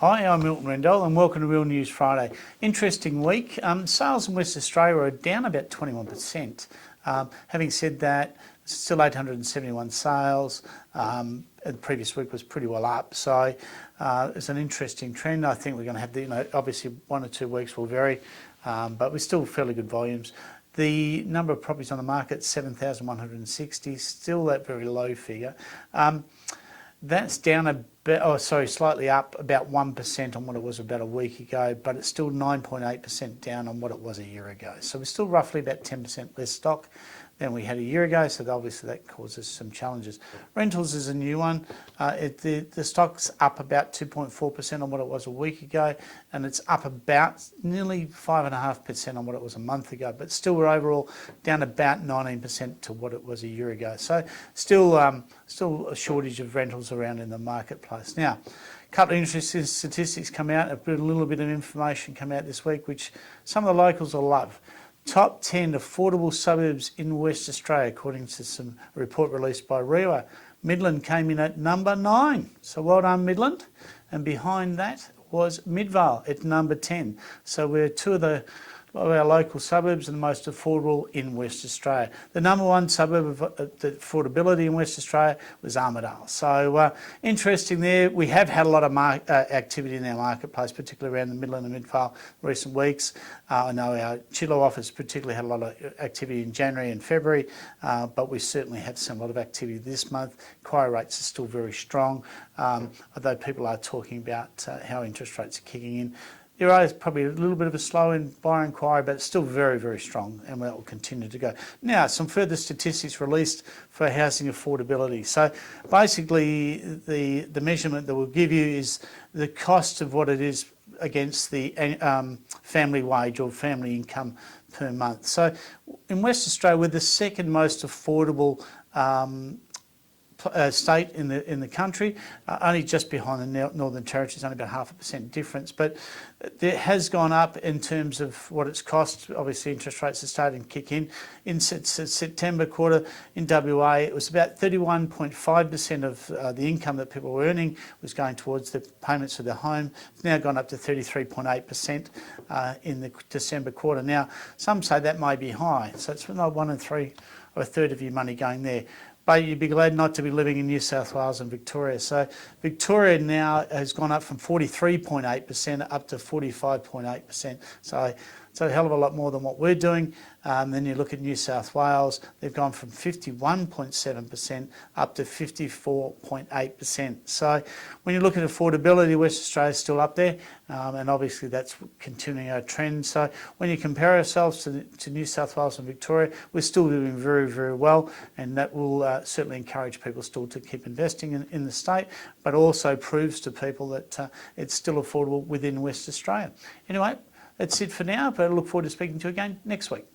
Hi, I'm Milton Rendell and welcome to Real News Friday. Interesting week. Sales in West Australia are down about 21%. Having said that, still 871 sales. The previous week was pretty well up, so it's an interesting trend. I think we're going to have obviously 1 or 2 weeks will vary, but we're still fairly good volumes. The number of properties on the market, 7,160, still that very low figure. That's down a bit, slightly up about 1% on what it was about a week ago, but it's still 9.8% down on what it was a year ago. So we're still roughly about 10% less stock than we had a year ago, so obviously that causes some challenges. Rentals is a new one. The stock's up about 2.4% on what it was a week ago, and it's up about nearly 5.5% on what it was a month ago, but still we're overall down about 19% to what it was a year ago. So still a shortage of rentals around in the marketplace. Now, a couple of interesting statistics come out, a little bit of information come out this week, which some of the locals will love. Top 10 affordable suburbs in West Australia, according to some report released by REWA. Midland came in at number 9. So well done, Midland. And behind that was Midvale at number 10. So we're two of our local suburbs and the most affordable in West Australia. The number one suburb of the affordability in West Australia was Armidale. So interesting there. We have had a lot of activity in our marketplace, particularly around the Midland and Midvale recent weeks. I know our Chilo office particularly had a lot of activity in January and February, but we certainly have seen a lot of activity this month. Inquiry rates are still very strong, although people are talking about how interest rates are kicking in. There is probably a little bit of a slow in buyer inquiry, but it's still very, very strong, and that will continue to go. Now, some further statistics released for housing affordability. So basically, the measurement that we'll give you is the cost of what it is against the family wage or family income per month. So in West Australia, we're the second most affordable state in the country, only just behind the Northern Territory. It's only about 0.5% difference, but it has gone up in terms of what it's cost. Obviously, interest rates are starting to kick in. In September quarter in WA, it was about 31.5% of the income that people were earning was going towards the payments for their home. It's now gone up to 33.8% in the December quarter. Now, some say that may be high, so it's not 1 in 3 or a third of your money going there. But you'd be glad not to be living in New South Wales and Victoria. So Victoria now has gone up from 43.8% up to 45.8%. So it's a hell of a lot more than what we're doing. Then you look at New South Wales, they've gone from 51.7% up to 54.8%. So when you look at affordability, West Australia's still up there, and obviously that's continuing our trend. So when you compare ourselves to New South Wales and Victoria, we're still doing very, very well, and that will certainly encourage people still to keep investing in the state, but also proves to people that it's still affordable within West Australia. Anyway, that's it for now, but I look forward to speaking to you again next week.